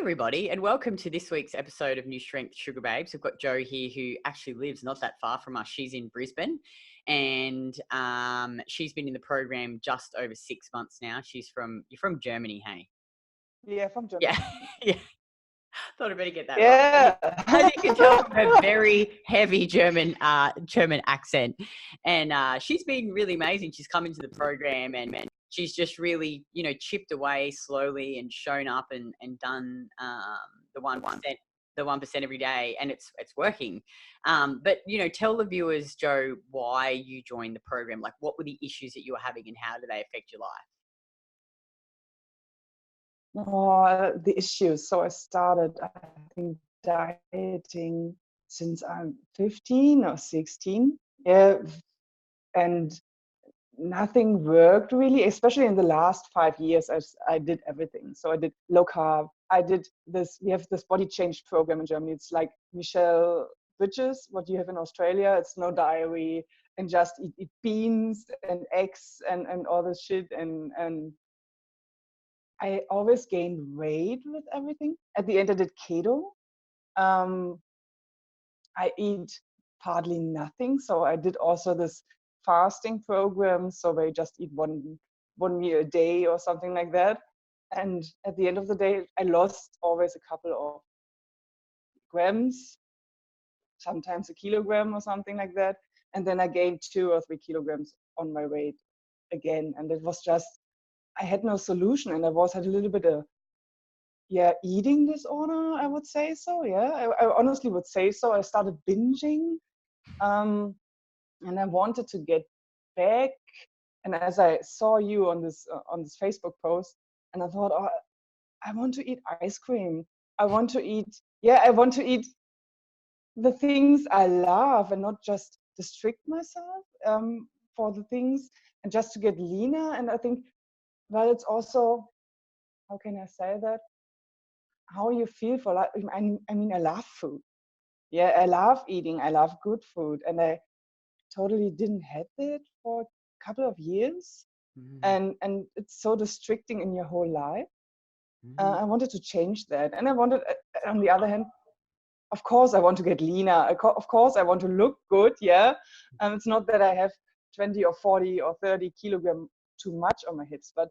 everybody, and welcome to this week's episode of New Strength Sugar Babes. We've got Jo here who actually lives not that far from us. She's in Brisbane, and she's been in the program just over 6 months now. You're from Germany, hey? Yeah, from Germany. Yeah, yeah. Thought I better get that Yeah. right. As you can tell from her very heavy German accent, and she's been really amazing. She's come into the program and she's just really, chipped away slowly and shown up and done the 1%, the 1% every day, and it's working. But tell the viewers, Jo, why you joined the program. Like, what were the issues that you were having, and how do they affect your life? Oh, the issues. So I started, I think, dieting since I'm 15 or 16. Yeah, and nothing worked really, especially in the last 5 years. I did everything. So I did low carb. I did this. We have this body change program in Germany. It's like Michelle Bridges, what you have in Australia. It's no diary and just eat beans and eggs and all this shit. And I always gained weight with everything. At the end, I did keto. Um, I eat hardly nothing. So I did also this fasting program. So I just eat one meal a day or something like that. And at the end of the day, I lost always a couple of grams, sometimes a kilogram or something like that. And then I gained 2 or 3 kilograms on my weight again. And it was just, I had no solution. And had a little bit of eating disorder, I would say so. Yeah, I honestly would say so. I started binging, and I wanted to get back. And as I saw you on this Facebook post, and I thought, oh, I want to eat ice cream. I want to eat the things I love, and not just restrict myself for the things, and just to get leaner. And I think, well, it's also, how can I say that? How you feel for life. I mean, I love food. Yeah, I love eating. I love good food, and I totally didn't have it for a couple of years, and it's so restricting in your whole life. I wanted to change that, and I wanted, on the other hand, of course, I want to get leaner. Of course, I want to look good. Yeah, it's not that I have 20 or 40 or 30 kilogram too much on my hips, but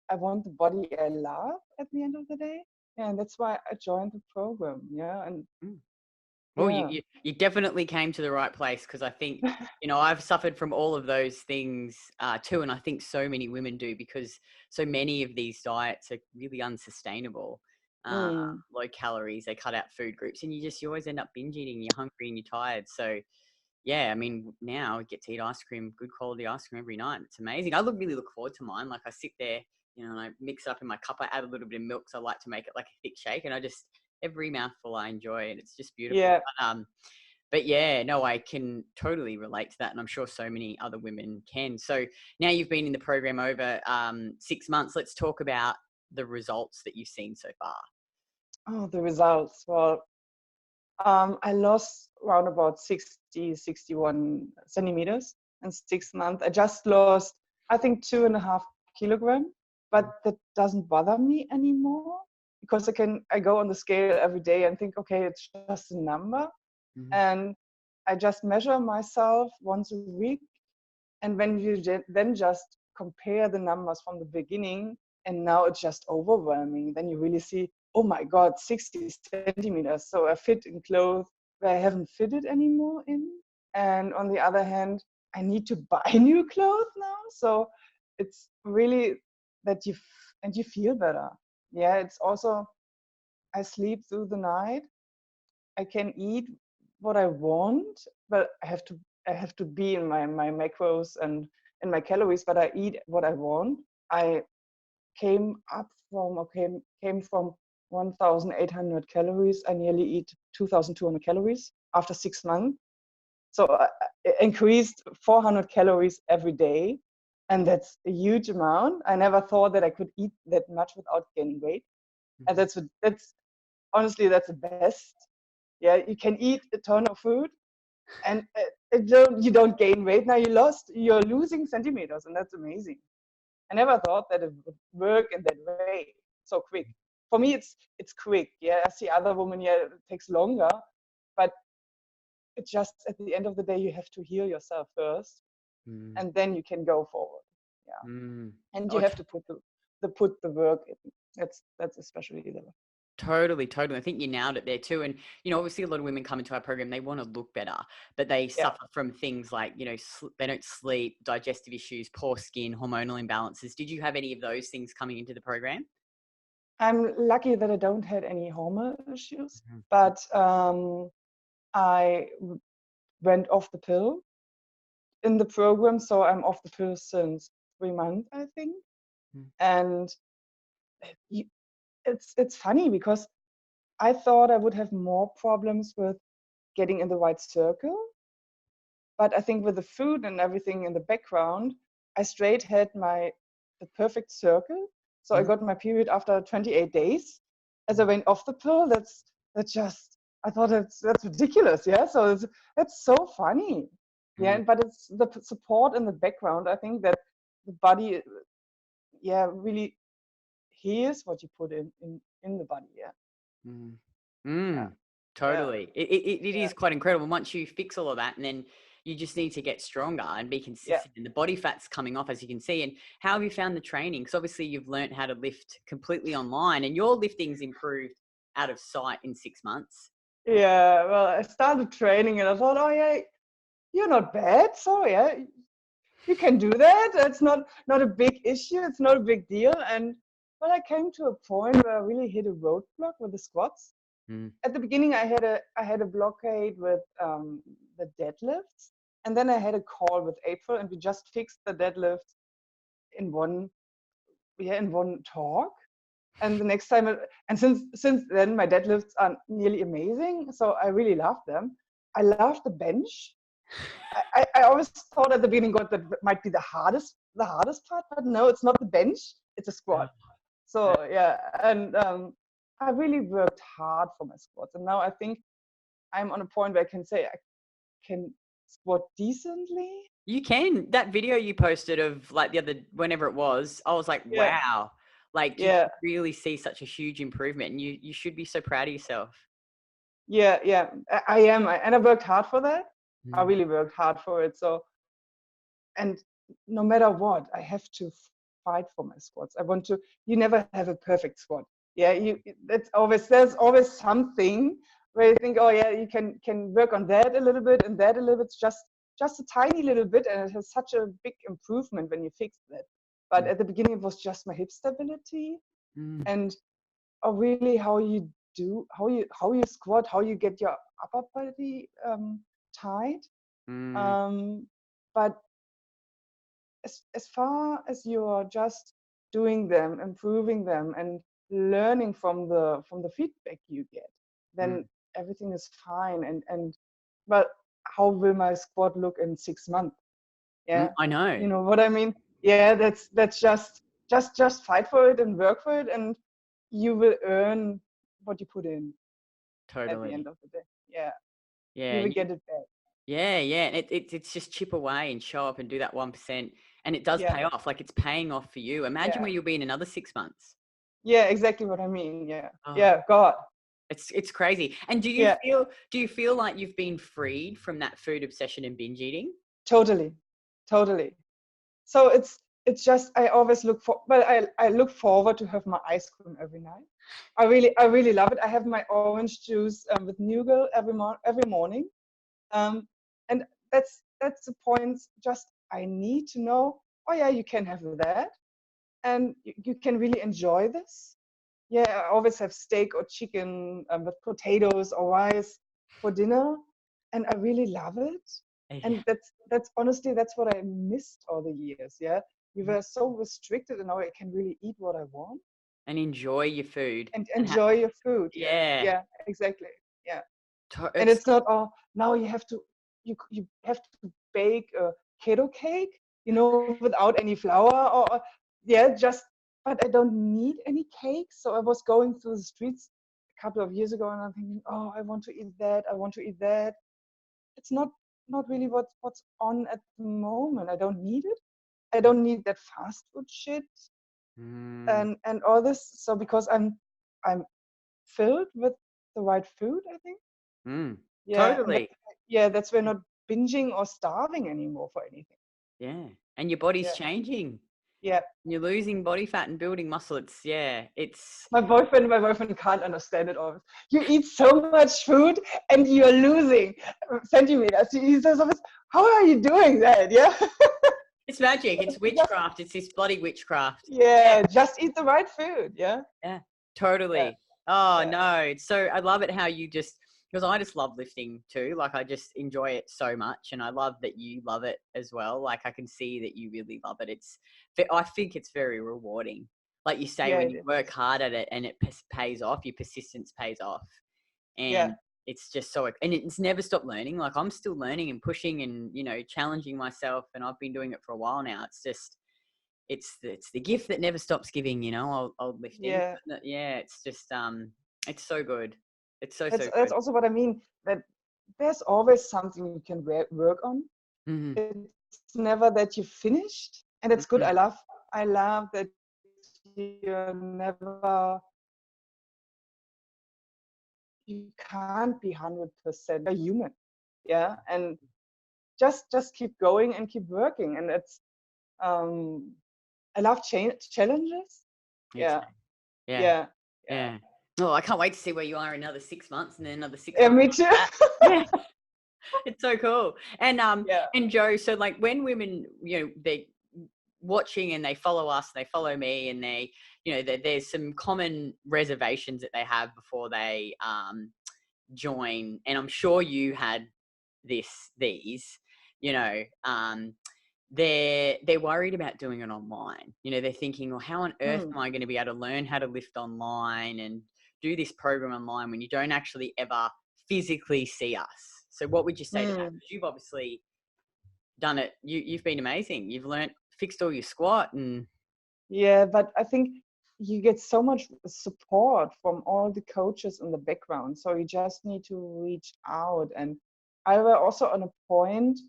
I want the body I love at the end of the day. Yeah, and that's why I joined the program. Yeah, and Well, yeah. you definitely came to the right place, because I think, I've suffered from all of those things too. And I think so many women do, because so many of these diets are really unsustainable, low calories, they cut out food groups, and you always end up binge eating, you're hungry and you're tired. So yeah, I mean, now I get to eat ice cream, good quality ice cream every night. It's amazing. I really look forward to mine. Like, I sit there, and I mix it up in my cup. I add a little bit of milk, so I like to make it like a thick shake, and every mouthful I enjoy, and it's just beautiful. Yeah. But yeah, no, I can totally relate to that, and I'm sure so many other women can. So now you've been in the program over 6 months. Let's talk about the results that you've seen so far. Oh, the results. Well, I lost around about 61 centimeters in 6 months. I just lost, I think, 2.5 kilograms, but that doesn't bother me anymore, because I go on the scale every day and think, okay, it's just a number. And I just measure myself once a week. And when you then just compare the numbers from the beginning, and now it's just overwhelming, then you really see, oh my God, 60 centimeters. So I fit in clothes where I haven't fitted anymore in. And on the other hand, I need to buy new clothes now. So it's really that you feel better. Yeah, it's also, I sleep through the night. I can eat what I want, but I have to be in my macros and in my calories, but I eat what I want. I came from 1,800 calories. I nearly eat 2,200 calories after 6 months. So I increased 400 calories every day, and that's a huge amount. I never thought that I could eat that much without gaining weight, and that's honestly, that's the best. Yeah, you can eat a ton of food, and you don't gain weight. Now you're losing centimeters, and that's amazing. I never thought that it would work in that way so quick. for me, it's quick. Yeah, I see other women, yeah, it takes longer, but it just, at the end of the day, you have to heal yourself first, Mm, and then you can go forward. Yeah, mm. and you Oh, have to put the work in. That's especially the. totally, totally. I think you nailed it there too. And, obviously a lot of women come into our program, they want to look better, but they Yeah, suffer from things like, they don't sleep, digestive issues, poor skin, hormonal imbalances. Did you have any of those things coming into the program? I'm lucky that I don't had any hormone issues, Mhm. but I went off the pill in the program, so I'm off the pill since 3 months, I think. Mm, And you, it's funny because I thought I would have more problems with getting in the right circle, but I think with the food and everything in the background, I straight had the perfect circle. So I mm, got my period after 28 days. As I went off the pill, that's just, I thought that's ridiculous. Yeah, so it's so funny. Yeah, mm, but it's the support in the background. I think that the body, yeah, really hears what you put in the body. Yeah, mm, yeah, mm. yeah, Totally. It yeah, is quite incredible. Once you fix all of that, and then you just need to get stronger and be yeah. consistent, and the body fat's coming off, as you can see. And how have you found the training? Because obviously you've learned how to lift completely online, and your lifting's improved out of sight in 6 months. Yeah, well, I started training and I thought, oh yeah, you're not bad. So yeah, you can do that. It's not a big issue. It's not a big deal. And well, I came to a point where I really hit a roadblock with the squats. Mm, At the beginning, I had a blockade with the deadlifts, and then I had a call with April, and we just fixed the deadlift in one talk. And the next time, and since then, my deadlifts are nearly amazing. So I really love them. I love the bench. I always thought at the beginning, God, that might be the hardest part, but no, it's not the bench, it's a yeah, squat. So yeah, and I really worked hard for my squats, and now I think I'm on a point where I can say I can squat decently. you can. That video you posted of like whenever it was, I was like, Yeah, wow, like you yeah, can really see such a huge improvement, and you should be so proud of yourself. yeah, yeah. I am, and I worked hard for that. I Mm, really worked hard for it. So, and no matter what, I have to fight for my squats. I want to. You never have a perfect squat. Yeah, there's always something where you think, oh yeah, you can work on that a little bit and that a little bit. It's just a tiny little bit, and it has such a big improvement when you fix that. But mm, at the beginning, it was just my hip stability mm, and really how you squat, how you get your upper body tight. mm, Um, but as far as you're just doing them, improving them, and learning from the feedback you get, mm, then everything is fine. And but how will my squat look in 6 months? Yeah, I know. you know what I mean. Yeah, that's just fight for it and work for it, and you will earn what you put in at the end Totally. of the day. Yeah, Yeah. you will And get it back. yeah, yeah. And it's just chip away and show up and do that 1%. And it does Yeah, pay off. Like it's paying off for you. Imagine yeah, where you'll be in another 6 months. yeah, exactly what I mean. Yeah, Oh, yeah, God. it's crazy. And Yeah, do you feel like you've been freed from that food obsession and binge eating? totally, totally. So it's just I always I look forward to have my ice cream every night. I really love it. I have my orange juice with nougat every morning. Um, and that's the point. Just I need to know. Oh yeah, you can have that, and you can really enjoy this. Yeah, I always have steak or chicken with potatoes or rice for dinner, and I really love it. Yeah. And that's honestly that's what I missed all the years. Yeah, we were so restricted, and now I can really eat what I want And enjoy your food and and enjoy your food. Yeah, yeah. yeah, exactly. Yeah, and It's it's not all now you have to bake a keto cake, without any flour or yeah, just but I don't need any cakes. So I was going through the streets a couple of years ago and I'm thinking, oh, I want to eat that, I want to eat that. It's not really what's on at the moment. I don't need it. I don't need that fast food shit mm, and all this. So because I'm filled with the right food, I think. Mm. Yeah, and Totally. that's we're not binging or starving anymore for anything. Yeah. And your body's Yeah, changing. yeah. You're losing body fat and building muscle. It's My boyfriend can't understand it all. You eat so much food and you're losing centimeters. He says, always, "How are you doing that?" Yeah, it's magic. It's just witchcraft. It's this bloody witchcraft. Yeah. yeah, just eat the right food. Yeah, Yeah, yeah, totally. Oh yeah, no. It's so I love it how you just because I just love lifting too. Like I just enjoy it so much and I love that you love it as well. Like I can see that you really love it. I think it's very rewarding. Like you say, yeah. when It you is. work hard at it and it pays off, your persistence pays off. Yeah, And it's just so, and it's never stopped learning. Like I'm still learning and pushing and, challenging myself. And I've been doing it for a while now. It's just, it's the gift that never stops giving, old lifting. yeah. But yeah, it's just it's so good. It's so That's good. also what I mean. That there's always something you can work on. Mm-hmm. It's never that you're finished, and it's good. Mm-hmm. I love that you're never you can't be 100%. You're human, yeah, and just keep going and keep working. And it's um I love challenges. Me too. Yeah, Yeah. yeah, yeah, Yeah. Oh, I can't wait to see where you are in another 6 months and then another six yeah. months Me after too. that. Yeah. It's so cool. Yeah. And Joe, so like when women, they watching and they follow us, they follow me, and they, there's some common reservations that they have before they join. And I'm sure you had these, you know, um, they're worried about doing it online. They're thinking, well, how on earth Hmm. am I going to be able to learn how to lift online and do this program online when you don't actually ever physically see us? So what would you say to that? Hmm. Because you've obviously done it. You've been amazing. You've fixed all your squat and Yeah, but I think you get so much support from all the coaches in the background. So you just need to reach out. And I were also on a point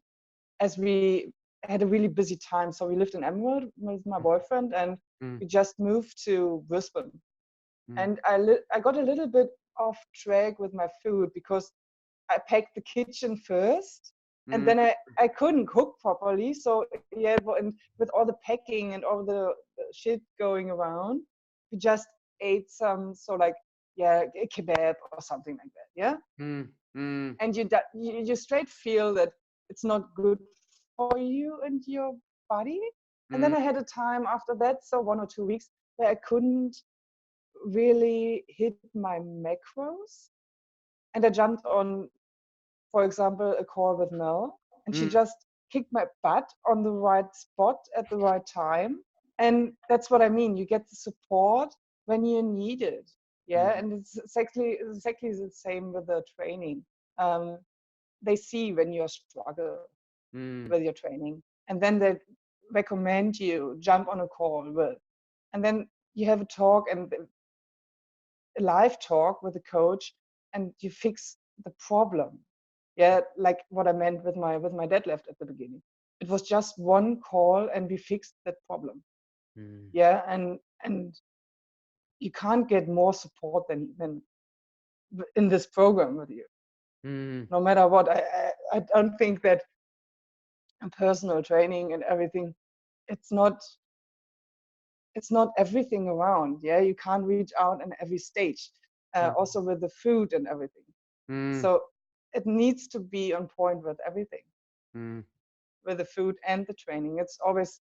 as we had a really busy time. So we lived in Emerald with my boyfriend and mm, we just moved to Brisbane. mm, And I got a little bit off track with my food because I packed the kitchen first, and mm, then I couldn't cook properly. So yeah, and with all the packing and all the shit going around, we just ate some like a kebab or something like that. Yeah, mm, mm, and you straight feel that it's not good for you and your body. And then mm, I had a time after that, so 1 or 2 weeks, where I couldn't really hit my macros, and I jumped on, for example, a call with Mel, and she mm, just kicked my butt on the right spot at the right time. And that's what I mean. You get the support when you need it. Yeah. mm, And it's exactly the same with the training. Um, they see when you struggle mm, with your training, and then they recommend you jump on a call with, and then you have a talk and a live talk with the coach, and you fix the problem. Yeah, like what I meant with my deadlift at the beginning. It was just one call and we fixed that problem. mm, Yeah, and you can't get more support than in this program with you. mm, No matter what, I don't think that personal training and everything, it's not it's not everything around. Yeah, you can't reach out in every stage. mm, Also with the food and everything. mm, So it needs to be on point with everything, mm, with the food and the training. It's always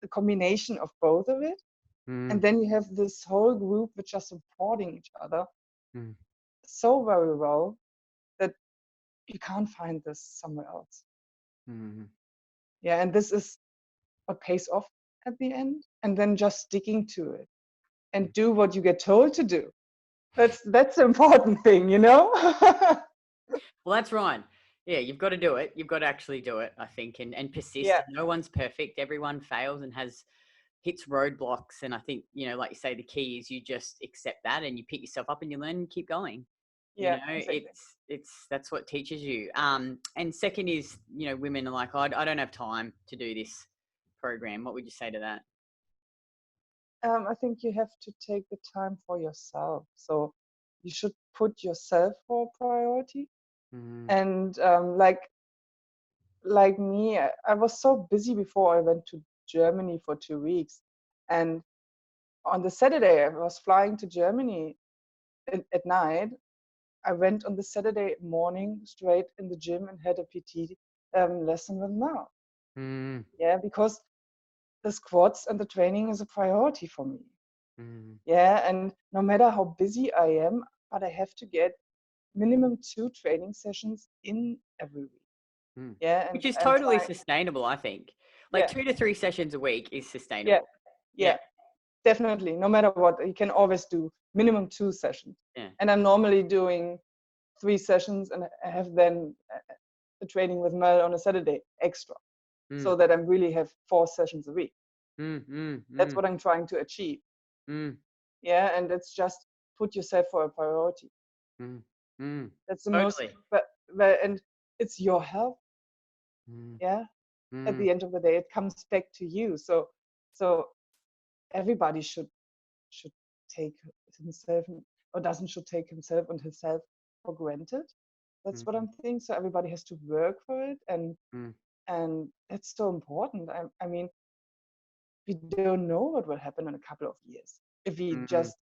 the combination of both of it. And mm, then you have this whole group which are supporting each other mm, so very well that you can't find this somewhere else. mm, Yeah, and this is what pays off at the end. And then just sticking to it mm. and do what you get told to do. That's the important thing, you know? Well, that's right. Yeah, you've got to do it. You've got to actually do it, I think, and persist. Yeah, And no one's perfect. Everyone fails and hits roadblocks. And I think, like you say, the key is you just accept that and you pick yourself up and you learn and keep going. yeah, exactly. That's what teaches you. And second is, women are like, I don't have time to do this program. What would you say to that? I think you have to take the time for yourself. So you should put yourself for priority. Mm, And like me, I was so busy before I went to Germany for 2 weeks. And on the Saturday, I was flying to Germany at night. I went on the Saturday morning straight in the gym and had a PT lesson with Mel. mm, Yeah, because the squats and the training is a priority for me. mm, Yeah, and no matter how busy I am, but I have to get minimum 2 training sessions in every week. mm. Yeah, and Which is I'm totally trying. sustainable, I think. Like Yeah, 2 to 3 sessions a week is yeah, sustainable. Yeah, yeah, definitely. No matter what, you can always do minimum 2 sessions. yeah. And I'm normally doing 3 sessions, and I have then the training with Mel on a Saturday extra, Mm, so that I really have 4 sessions a week. mm, mm, That's mm, what I'm trying to achieve. mm, Yeah, and it's just put yourself for a priority. mm, mm. That's the most, Totally. but and it's your health. Mm, Yeah, at mm, the end of the day, it comes back to you. So everybody should take himself, or doesn't should take himself and herself for granted. That's what mm, I'm thinking. So everybody has to work for it, mm, and it's so important. I mean, we don't know what will happen in a couple of years if we mm, just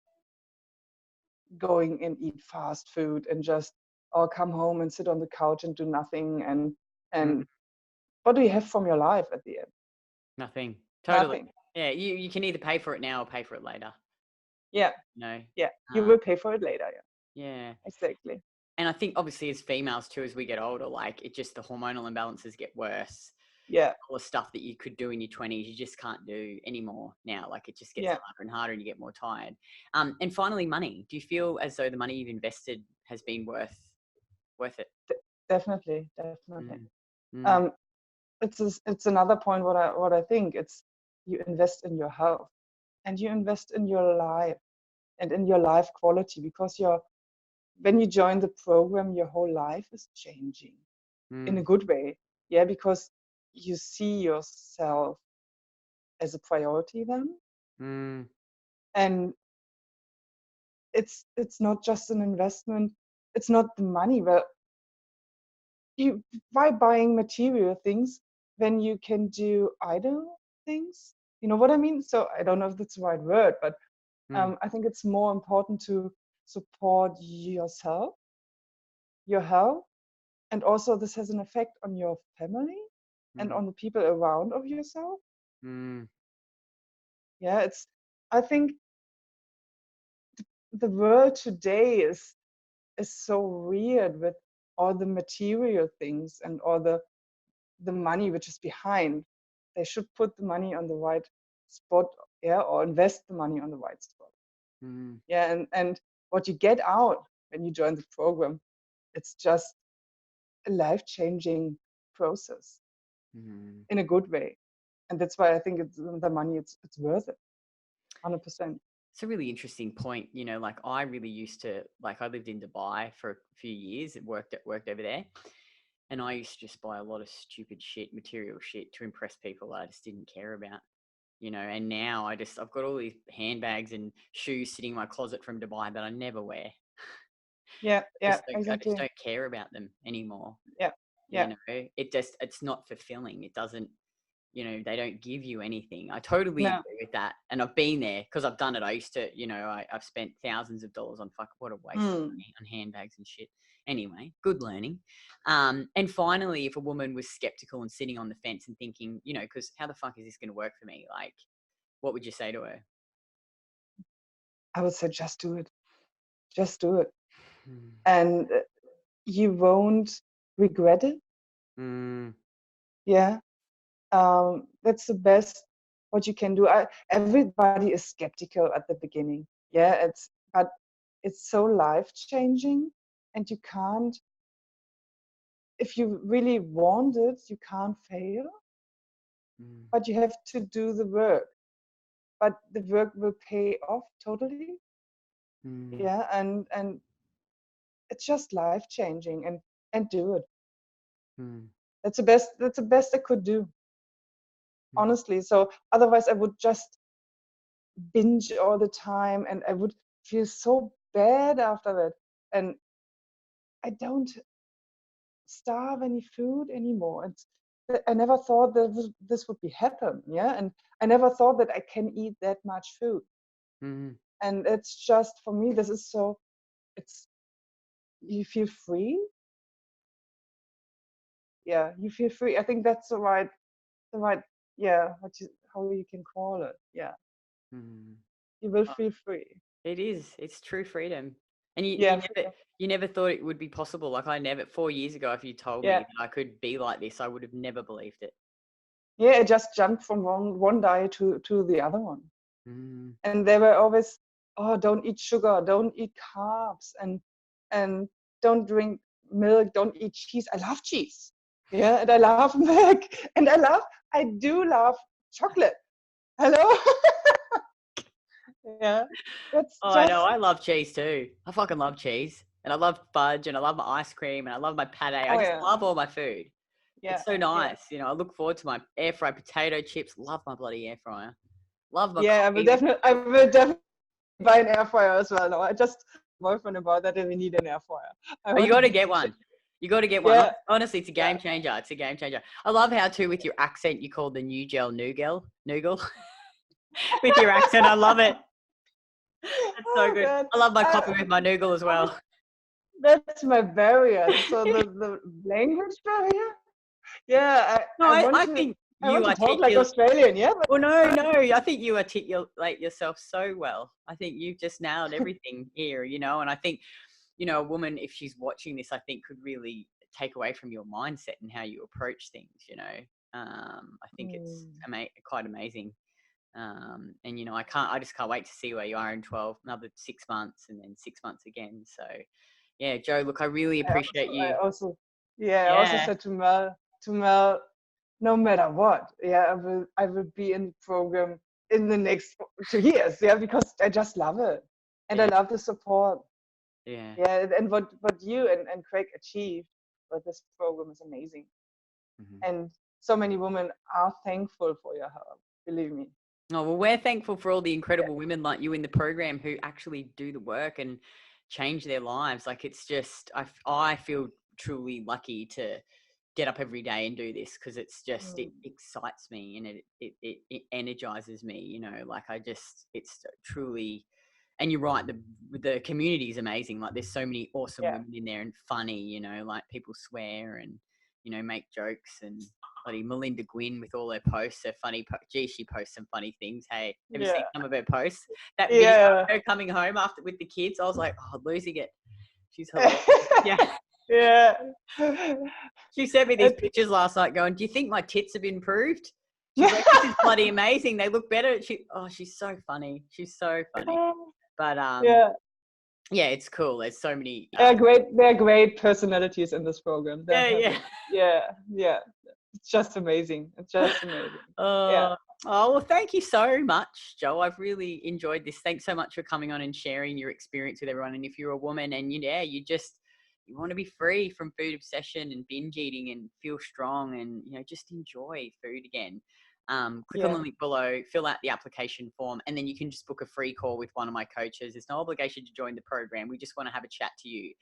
going and eat fast food and just or come home and sit on the couch and do nothing. And mm. what do you have from your life at the end? Nothing. Totally. Nothing. Yeah, you can either pay for it now or pay for it later. Yeah, You know. yeah. You Uh, will pay for it later. Yeah, yeah. exactly. And I think obviously as females too, as we get older, like it just the hormonal imbalances get worse. Yeah, All the stuff that you could do in your 20s, you just can't do anymore now. Like it just gets yeah. harder and harder, and you get more tired. And finally, money. Do you feel as though the money you've invested has been worth it? Definitely, definitely. Mm, mm, Um, it's another point. What I think it's you invest in your health, and you invest in your life and in your life quality, because when you join the program, your whole life is changing in a mm, good way. Yeah, because you see yourself as a priority then, mm, and it's not just an investment. It's not the money. Well, you why buying material things when you can do idle things? You know what I mean? So I don't know if that's the right word, but mm, I think it's more important to support yourself, your health, and also this has an effect on your family and mm, on the people around of yourself. mm, Yeah, it's. I think the world today is so weird with all the material things and all the money which is behind. They should put the money on the right spot, yeah, or invest the money on the right spot. mm, Yeah, and what you get out when you join the program, it's just a life-changing process mm. in a good way. And that's why I think it's the money, it's worth it, 100%. It's a really interesting point. You know, like I really used to, like I lived in Dubai for a few years. It worked over there. And I used to just buy a lot of stupid shit, material shit to impress people that I just didn't care about, you know. And now I've got all these handbags and shoes sitting in my closet from Dubai that I never wear. Yeah, yeah, I just exactly. don't care about them anymore. Yeah, You yeah. know, it's not fulfilling. It doesn't, you know, they don't give you anything. I totally No, agree with that. And I've been there because I've done it. I used to, you know, I've spent thousands of dollars on what a waste of mm, money on handbags and shit. Anyway, good learning. And finally, if a woman was skeptical and sitting on the fence and thinking, you know, because how the fuck is this going to work for me? Like, what would you say to her? I would say just do it. Just do it. Mm, And you won't regret it. mm, Yeah. That's the best what you can do. Everybody is skeptical at the beginning. Yeah, but it's so life changing, and you can't, if you really want it, you can't fail, mm, but you have to do the work. But the work will pay off totally. mm, Yeah, and it's just life changing, and do it. mm, That's the best I could do, mm, honestly. So otherwise I would just binge all the time, and I would feel so bad after that. And I don't starve any food anymore. I never thought that this would be happen. Yeah, and I never thought that I can eat that much food. Mhm. And it's just, for me, this is so. It's You feel free. Yeah, you feel free. I think that's the right. Yeah, how you can call it. Yeah, Mhm. you will Oh, feel free. it is. It's true freedom. And you, Yeah, you never freedom. you never thought it would be possible. Like I never 4 years ago, if you told me Yeah, that I could be like this, I would have never believed it. yeah. It just jumped from one diet to the other one. Mm. And they were always, oh, don't eat sugar, don't eat carbs, and don't drink milk, don't eat cheese. I love cheese. Yeah, and I love milk, and I do love chocolate. Hello. Yeah, that's Oh, I know. just. I love cheese too. I fucking love cheese. And I love fudge and I love my ice cream and I love my pate. I Oh just yeah, love all my food. yeah, It's so yeah, nice. I look forward to my air fried potato chips. Love my bloody air fryer. Love my yeah. coffee with I will definitely buy an air fryer as well. No, I just boyfriend about that, and we need an air fryer. I Oh, you want got to to get get the chip. one. You got to get one. Yeah, Honestly, it's a yeah. game changer. It's a game changer. I love how too with your accent you call the new gel nougal. With your accent, I love it. That's so Oh good. God. I love my coffee with my nougal as well. That's my barrier. So the language barrier. Yeah, No, I think I you want to talk like articulate. Australian. Yeah, but Well, no. I think you articulate yourself so well. I think you've just nailed everything here. And I think a woman, if she's watching this, I think could really take away from your mindset and how you approach things. I think it's mm, quite amazing. And I just can't wait to see where you are in another 6 months and then 6 months again. So yeah, Joe, look, I really appreciate you. I also Yeah. said to Mel, no matter what, yeah, I will be in the program in the next 2 years. Yeah, because I just love it, and I Yeah. love the support. Yeah. Yeah, and what you and Craig achieved with this program is amazing. Mhm. And so many women are thankful for your help. Believe me. Oh, well, we're thankful for all the Yeah. incredible women like you in the program who actually do the work and change their lives. Like it's just, I feel truly lucky to get up every day and do this because it's just, it Mm, excites me and it energizes me, like it's truly, and you're right, the community is amazing. Like there's so many awesome yeah. women in there and funny, like people swear and, make jokes and bloody Melinda Gwynn with all her posts, her funny, gee, she posts some funny things. Hey, have you seen Yeah. some of her posts? That video Yeah. of her coming home after with the kids, I was like, oh, losing it. She's hilarious. Yeah. Yeah. She sent me these It, pictures last night going, do you think my tits have improved? She's like, this is bloody amazing. They look better. She's so funny. She's so funny. But yeah. yeah, it's cool. There's so many. They're great personalities in this program. They're Yeah. having, yeah, yeah. It's just amazing. It's just amazing. Yeah. Oh, well, thank you so much, Joe. I've really enjoyed this. Thanks so much for coming on and sharing your experience with everyone. And if you're a woman and you want to be free from food obsession and binge eating and feel strong and, just enjoy food again. Click on the Yeah. link below, fill out the application form, and then you can just book a free call with one of my coaches. There's no obligation to join the program. We just want to have a chat to you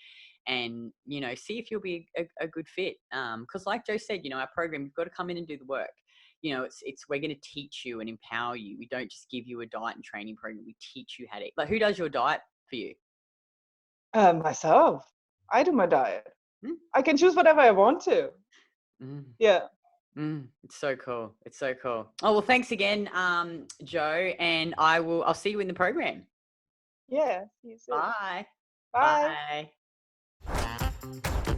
and, see if you'll be a good fit. Because like Joe said, our program, you've got to come in and do the work. We're going to teach you and empower you. We don't just give you a diet and training program. We teach you how to eat. Like, who does your diet for you? Myself. I do my diet. Hmm? I can choose whatever I want to. Mm. Yeah. It's so cool. It's so cool. Oh, well, thanks again, Joe. And I'll see you in the program. Yeah. See you soon. Bye. Bye. Bye.